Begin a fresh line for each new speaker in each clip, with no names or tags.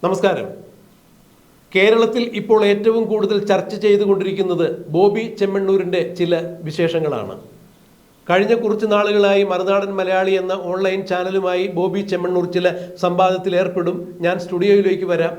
നമസ്കാരം. കേരളത്തിൽ ഇപ്പോൾ ഏറ്റവും കൂടുതൽ ചർച്ച ചെയ്തുകൊണ്ടിരിക്കുന്നത് ബോബി ചെമ്മണ്ണൂരിൻ്റെ ചില വിശേഷങ്ങളാണ്. കഴിഞ്ഞ കുറച്ച് നാളുകളായി മറുനാടൻ മലയാളി എന്ന ഓൺലൈൻ ചാനലുമായി ബോബി ചെമ്മണ്ണൂർ ചില സംവാദത്തിൽ ഏർപ്പെടും. ഞാൻ സ്റ്റുഡിയോയിലേക്ക് വരാം,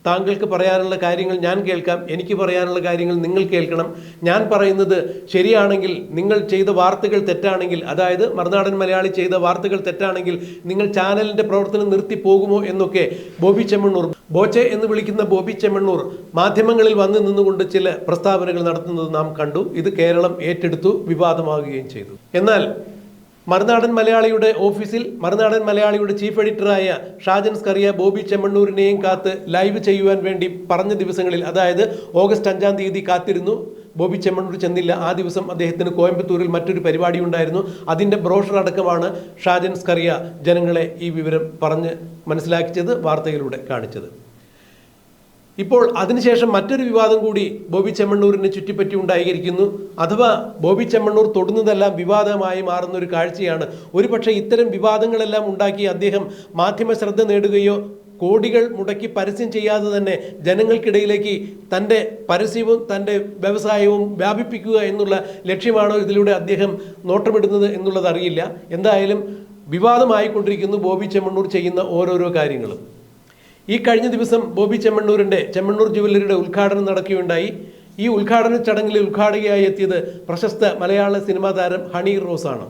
താങ്കൾക്ക് പറയാനുള്ള കാര്യങ്ങൾ ഞാൻ കേൾക്കാം, എനിക്ക് പറയാനുള്ള കാര്യങ്ങൾ നിങ്ങൾ കേൾക്കണം. ഞാൻ പറയുന്നത് ശരിയാണെങ്കിൽ, നിങ്ങൾ ചെയ്ത വാർത്തകൾ തെറ്റാണെങ്കിൽ, അതായത് മറുനാടൻ മലയാളി ചെയ്ത വാർത്തകൾ തെറ്റാണെങ്കിൽ നിങ്ങൾ ചാനലിൻ്റെ പ്രവർത്തനം നിർത്തി പോകുമോ എന്നൊക്കെ ബോബി ചെമ്മണ്ണൂർ, ബോച്ചെ എന്ന് വിളിക്കുന്ന ബോബി ചെമ്മണ്ണൂർ മാധ്യമങ്ങളിൽ വന്നു നിന്നുകൊണ്ട് ചില പ്രസ്താവനകൾ നടത്തുന്നത് നാം കണ്ടു. ഇത് കേരളം ഏറ്റെടുത്തു, വിവാദമാകുകയും ചെയ്തു. എന്നാൽ മറുനാടൻ മലയാളിയുടെ ഓഫീസിൽ മറുനാടൻ മലയാളിയുടെ ചീഫ് എഡിറ്ററായ ഷാജൻ സ്കറിയ ബോബി ചെമ്മണ്ണൂരിനെയും കാത്ത് ലൈവ് ചെയ്യുവാൻ വേണ്ടി പറഞ്ഞ ദിവസങ്ങളിൽ, അതായത് ഓഗസ്റ്റ് 5-ാം തീയതി കാത്തിരുന്നു. ബോബി ചെമ്മണ്ണൂർ ചെന്നില്ല. ആ ദിവസം അദ്ദേഹത്തിന് കോയമ്പത്തൂരിൽ മറ്റൊരു പരിപാടി ഉണ്ടായിരുന്നു. അതിൻ്റെ ബ്രോഷർ അടക്കമാണ് ഷാജൻ സ്കറിയ ജനങ്ങളെ ഈ വിവരം പറഞ്ഞ് മനസ്സിലാക്കിച്ചത്, വാർത്തയിലൂടെ കാണിച്ചത്. ഇപ്പോൾ അതിനുശേഷം മറ്റൊരു വിവാദം കൂടി ബോബി ചെമ്മണ്ണൂരിനെ ചുറ്റിപ്പറ്റി ഉണ്ടായിരിക്കുന്നു. അഥവാ ബോബി ചെമ്മണ്ണൂർ തൊടുന്നതെല്ലാം വിവാദമായി മാറുന്ന ഒരു കാഴ്ചയാണ്. ഒരുപക്ഷെ ഇത്തരം വിവാദങ്ങളെല്ലാം ഉണ്ടാക്കി അദ്ദേഹം മാധ്യമ ശ്രദ്ധ നേടുകയോ കോടികൾ മുടക്കി പരസ്യം ചെയ്യാതെ തന്നെ ജനങ്ങൾക്കിടയിലേക്ക് തൻ്റെ പരസ്യവും തൻ്റെ വ്യവസായവും വ്യാപിപ്പിക്കുക എന്നുള്ള ലക്ഷ്യമാണോ ഇതിലൂടെ അദ്ദേഹം നോട്ടമിടുന്നത് എന്നുള്ളത് അറിയില്ല. എന്തായാലും വിവാദമായിക്കൊണ്ടിരിക്കുന്നു ബോബി ചെമ്മണ്ണൂർ ചെയ്യുന്ന ഓരോരോ കാര്യങ്ങളും. ഈ കഴിഞ്ഞ ദിവസം ബോബി ചെമ്മണ്ണൂരിൻ്റെ ചെമ്മണ്ണൂർ ജുവല്ലറിയുടെ ഉദ്ഘാടനം നടക്കുകയുണ്ടായി. ഈ ഉദ്ഘാടന ചടങ്ങിൽ ഉദ്ഘാടകയായി എത്തിയത് പ്രശസ്ത മലയാള സിനിമാ താരം ഹണി റോസ് ആണ്.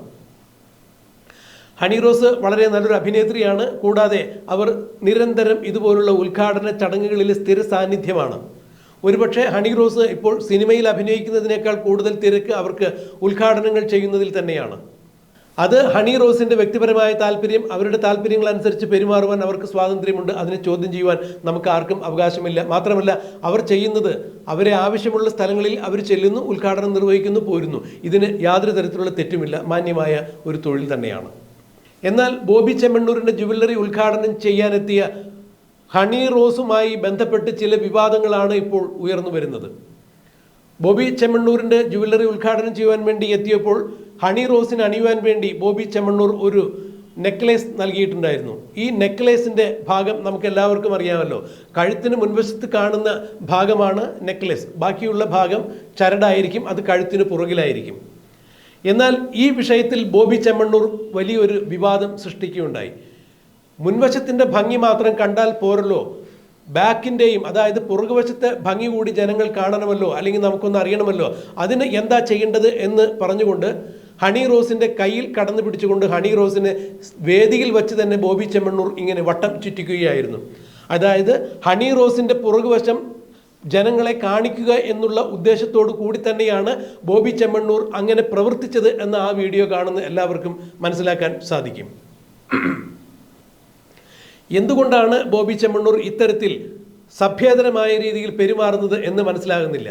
ഹണി റോസ് വളരെ നല്ലൊരു അഭിനേത്രിയാണ്. കൂടാതെ അവർ നിരന്തരം ഇതുപോലുള്ള ഉദ്ഘാടന ചടങ്ങുകളിൽ സ്ഥിര സാന്നിധ്യമാണ്. ഒരുപക്ഷെ ഹണി റോസ് ഇപ്പോൾ സിനിമയിൽ അഭിനയിക്കുന്നതിനേക്കാൾ കൂടുതൽ തിരക്ക് അവർക്ക് ഉദ്ഘാടനങ്ങൾ ചെയ്യുന്നതിൽ തന്നെയാണ്. അത് ഹണി റോസിൻ്റെ വ്യക്തിപരമായ താല്പര്യം, അവരുടെ താല്പര്യങ്ങൾ അനുസരിച്ച് പെരുമാറുവാൻ അവർക്ക് സ്വാതന്ത്ര്യമുണ്ട്. അതിനെ ചോദ്യം ചെയ്യുവാൻ നമുക്ക് ആർക്കും അവകാശമില്ല. മാത്രമല്ല, അവർ ചെയ്യുന്നത് അവരെ ആവശ്യമുള്ള സ്ഥലങ്ങളിൽ അവർ ചെല്ലുന്നു, ഉദ്ഘാടനം നിർവഹിക്കുന്നു, പോരുന്നു. ഇതിന് യാതൊരു തരത്തിലുള്ള തെറ്റുമില്ല. മാന്യമായ ഒരു തൊഴിൽ തന്നെയാണ്. എന്നാൽ ബോബി ചെമ്മണ്ണൂരിൻ്റെ ജുവല്ലറി ഉദ്ഘാടനം ചെയ്യാനെത്തിയ ഹണി റോസുമായി ബന്ധപ്പെട്ട് ചില വിവാദങ്ങളാണ് ഇപ്പോൾ ഉയർന്നു വരുന്നത്. ബോബി ചെമ്മണ്ണൂരിൻ്റെ ജുവല്ലറി ഉദ്ഘാടനം ചെയ്യുവാൻ വേണ്ടി എത്തിയപ്പോൾ ഹണി റോസിന് അണിയുവാൻ വേണ്ടി ബോബി ചെമ്മണ്ണൂർ ഒരു നെക്ലേസ് നൽകിയിട്ടുണ്ടായിരുന്നു. ഈ നെക്ലേസിൻ്റെ ഭാഗം നമുക്ക് എല്ലാവർക്കും അറിയാമല്ലോ. കഴുത്തിന് മുൻവശത്ത് കാണുന്ന ഭാഗമാണ് നെക്ലേസ്, ബാക്കിയുള്ള ഭാഗം ചരടായിരിക്കും, അത് കഴുത്തിന് പുറകിലായിരിക്കും. എന്നാൽ ഈ വിഷയത്തിൽ ബോബി ചെമ്മണ്ണൂർ വലിയൊരു വിവാദം സൃഷ്ടിക്കുകയുണ്ടായി. മുൻവശത്തിൻ്റെ ഭംഗി മാത്രം കണ്ടാൽ പോരല്ലോ, ബാക്കിൻ്റെയും അതായത് പുറകുവശത്തെ ഭംഗി കൂടി ജനങ്ങൾ കാണണമല്ലോ, അല്ലെങ്കിൽ നമുക്കൊന്ന് അറിയണമല്ലോ. അതിന് എന്താ ചെയ്യേണ്ടത് എന്ന് പറഞ്ഞുകൊണ്ട് ഹണി റോസിൻ്റെ കയ്യിൽ കടന്നു പിടിച്ചുകൊണ്ട് ഹണി റോസിന് വേദിയിൽ വച്ച് തന്നെ ബോബി ചെമ്മണ്ണൂർ ഇങ്ങനെ വട്ടം ചുറ്റിക്കുകയായിരുന്നു. അതായത് ഹണി റോസിൻ്റെ പുറകുവശം ജനങ്ങളെ കാണിക്കുക എന്നുള്ള ഉദ്ദേശത്തോടു കൂടി തന്നെയാണ് ബോബി ചെമ്മണ്ണൂർ അങ്ങനെ പ്രവർത്തിച്ചത് എന്ന് ആ വീഡിയോ കാണുന്ന എല്ലാവർക്കും മനസ്സിലാക്കാൻ സാധിക്കും. എന്തുകൊണ്ടാണ് ബോബി ചെമ്മണ്ണൂർ ഇത്തരത്തിൽ സഭ്യേതരമായ രീതിയിൽ പെരുമാറുന്നത് എന്ന് മനസ്സിലാകുന്നില്ല.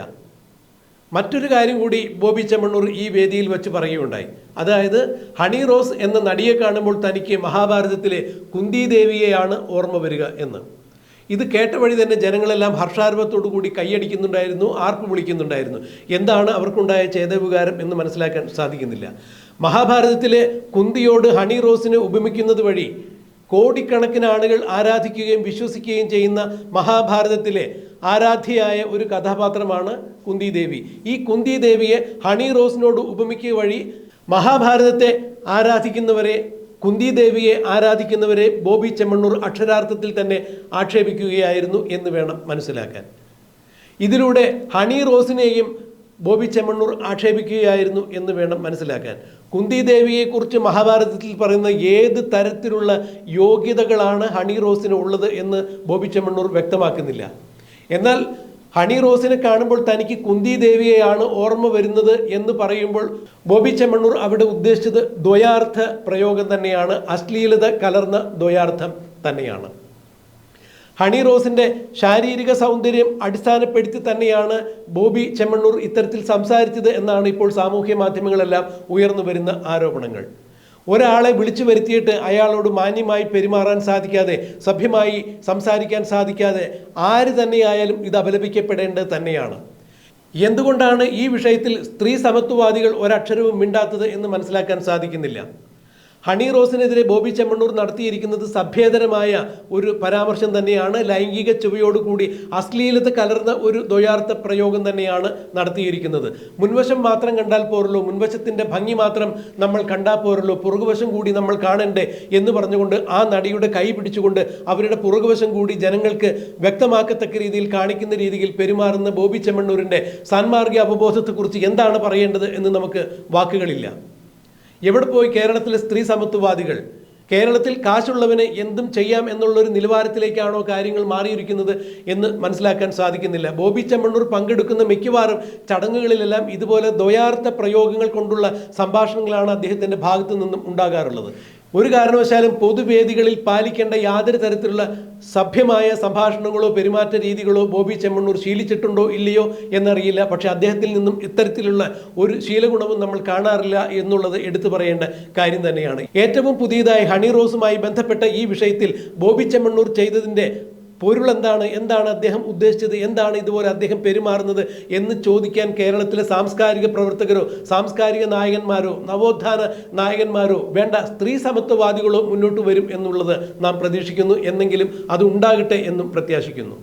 മറ്റൊരു കാര്യം കൂടി ബോബി ചെമ്മണ്ണൂർ ഈ വേദിയിൽ വെച്ച് പറയുകയുണ്ടായി. അതായത് ഹണി റോസ് എന്ന നടിയെ കാണുമ്പോൾ തനിക്ക് മഹാഭാരതത്തിലെ കുന്തി ദേവിയെയാണ് ഓർമ്മ വരിക എന്ന്. ഇത് കേട്ട വഴി തന്നെ ജനങ്ങളെല്ലാം ഹർഷാരവത്തോടു കൂടി കൈയടിക്കുന്നുണ്ടായിരുന്നു, ആർപ്പ് വിളിക്കുന്നുണ്ടായിരുന്നു. എന്താണ് അവർക്കുണ്ടായ ചേതവികാരം എന്ന് മനസ്സിലാക്കാൻ സാധിക്കുന്നില്ല. മഹാഭാരതത്തിലെ കുന്തിയോട് ഹണി റോസിനെ ഉപമിക്കുന്നത് വഴി കോടിക്കണക്കിന് ആളുകൾ ആരാധിക്കുകയും വിശ്വസിക്കുകയും ചെയ്യുന്ന മഹാഭാരതത്തിലെ ആരാധ്യയായ ഒരു കഥാപാത്രമാണ് കുന്തി ദേവി. ഈ കുന്തി ദേവിയെ ഹണി റോസിനോട് ഉപമിക്കുക വഴി മഹാഭാരതത്തെ ആരാധിക്കുന്നവരെ, കുന്തി ദേവിയെ ആരാധിക്കുന്നവരെ ബോബി ചെമ്മണ്ണൂർ അക്ഷരാർത്ഥത്തിൽ തന്നെ ആക്ഷേപിക്കുകയായിരുന്നു എന്ന് വേണം മനസ്സിലാക്കാൻ. ഇതിലൂടെ ഹണി റോസിനെയും ബോബി ചെമ്മണ്ണൂർ ആക്ഷേപിക്കുകയായിരുന്നു എന്ന് വേണം മനസ്സിലാക്കാൻ. കുന്തി ദേവിയെക്കുറിച്ച് മഹാഭാരതത്തിൽ പറയുന്ന ഏത് തരത്തിലുള്ള യോഗ്യതകളാണ് ഹണി റോസിന് ഉള്ളത് എന്ന് ബോബി ചെമ്മണ്ണൂർ വ്യക്തമാക്കുന്നില്ല. എന്നാൽ ഹണി റോസിനെ കാണുമ്പോൾ തനിക്ക് കുന്തി ദേവിയെയാണ് ഓർമ്മ വരുന്നത് എന്ന് പറയുമ്പോൾ ബോബി ചെമ്മണ്ണൂർ അവിടെ ഉദ്ദേശിച്ചത് ദ്വയാർത്ഥ പ്രയോഗം തന്നെയാണ്, അശ്ലീലത കലർന്ന ദ്വയാർത്ഥം തന്നെയാണ്. ഹണി റോസിൻ്റെ ശാരീരിക സൗന്ദര്യം അടിസ്ഥാനപ്പെടുത്തി തന്നെയാണ് ബോബി ചെമ്മണ്ണൂർ ഇത്തരത്തിൽ സംസാരിച്ചത് എന്നാണ് ഇപ്പോൾ സാമൂഹ്യ മാധ്യമങ്ങളെല്ലാം ഉയർന്നു വരുന്ന ആരോപണങ്ങൾ. ഒരാളെ വിളിച്ചു വരുത്തിയിട്ട് അയാളോട് മാന്യമായി പെരുമാറാൻ സാധിക്കാതെ, സഭ്യമായി സംസാരിക്കാൻ സാധിക്കാതെ ആര് തന്നെയായാലും ഇത് അപലപിക്കപ്പെടേണ്ടത് തന്നെയാണ്. എന്തുകൊണ്ടാണ് ഈ വിഷയത്തിൽ സ്ത്രീ സമത്വവാദികൾ ഒരക്ഷരവും മിണ്ടാത്തത് എന്ന് മനസ്സിലാക്കാൻ സാധിക്കുന്നില്ല. ഹണി റോസിനെതിരെ ബോബി ചെമ്മണ്ണൂർ നടത്തിയിരിക്കുന്നത് സഭ്യേതരമായ ഒരു പരാമർശം തന്നെയാണ്. ലൈംഗിക ചുവയോടുകൂടി അശ്ലീലത കലർന്ന ഒരു ദ്വയാർത്ഥ പ്രയോഗം തന്നെയാണ് നടത്തിയിരിക്കുന്നത്. മുൻവശം മാത്രം കണ്ടാൽ പോരല്ലോ, മുൻവശത്തിൻ്റെ ഭംഗി മാത്രം നമ്മൾ കണ്ടാൽ പോരല്ലോ, പുറകുവശം കൂടി നമ്മൾ കാണണ്ടേ എന്ന് പറഞ്ഞുകൊണ്ട് ആ നടിയുടെ കൈ പിടിച്ചുകൊണ്ട് അവരുടെ പുറകുവശം കൂടി ജനങ്ങൾക്ക് വ്യക്തമാക്കത്തക്ക രീതിയിൽ കാണിക്കുന്ന രീതിയിൽ പെരുമാറുന്ന ബോബി ചെമ്മണ്ണൂരിൻ്റെ സാൻമാർഗിക അവബോധത്തെക്കുറിച്ച് എന്താണ് പറയേണ്ടത് എന്ന് നമുക്ക് വാക്കുകളില്ല. എവിടെ പോയി കേരളത്തിലെ സ്ത്രീ സമത്വവാദികൾ? കേരളത്തിൽ കാശുള്ളവന് എന്തും ചെയ്യാം എന്നുള്ളൊരു നിലവാരത്തിലേക്കാണോ കാര്യങ്ങൾ മാറിയിരിക്കുന്നത് എന്ന് മനസ്സിലാക്കാൻ സാധിക്കുന്നില്ല. ബോബി ചെമ്മണ്ണൂർ പങ്കെടുക്കുന്ന മിക്കവാറും ചടങ്ങുകളിലെല്ലാം ഇതുപോലെ ദ്വയാർത്ഥ പ്രയോഗങ്ങൾ കൊണ്ടുള്ള സംഭാഷണങ്ങളാണ് അദ്ദേഹത്തിൻ്റെ ഭാഗത്തു നിന്നും ഉണ്ടാകാറുള്ളത്. ഒരു കാരണവശാലും പൊതുവേദികളിൽ പാലിക്കേണ്ട യാതൊരു തരത്തിലുള്ള സഭ്യമായ സംഭാഷണങ്ങളോ പെരുമാറ്റ രീതികളോ ബോബി ചെമ്മണ്ണൂർ ശീലിച്ചിട്ടുണ്ടോ ഇല്ലയോ എന്നറിയില്ല. പക്ഷേ അദ്ദേഹത്തിൽ നിന്നും ഇത്തരത്തിലുള്ള ഒരു ശീലഗുണവും നമ്മൾ കാണാറില്ല എന്നുള്ളത് എടുത്തു പറയേണ്ട കാര്യം തന്നെയാണ്. ഏറ്റവും പുതിയതായി ഹണി റോസുമായി ബന്ധപ്പെട്ട ഈ വിഷയത്തിൽ ബോബി ചെമ്മണ്ണൂർ ചെയ്തതിൻ്റെ പൊരുൾ എന്താണ് അദ്ദേഹം ഉദ്ദേശിച്ചത്, എന്താണ് ഇതുപോലെ അദ്ദേഹം പെരുമാറുന്നത് എന്ന് ചോദിക്കാൻ കേരളത്തിലെ സാംസ്കാരിക പ്രവർത്തകരോ സാംസ്കാരിക നായകന്മാരോ നവോത്ഥാന നായകന്മാരോ വേണ്ട സ്ത്രീ സമത്വവാദികളോ മുന്നോട്ട് വരും എന്നുള്ളത് നാം പ്രതീക്ഷിക്കുന്നു. എന്നെങ്കിലും അത് ഉണ്ടാകട്ടെ എന്നും പ്രത്യാശിക്കുന്നു.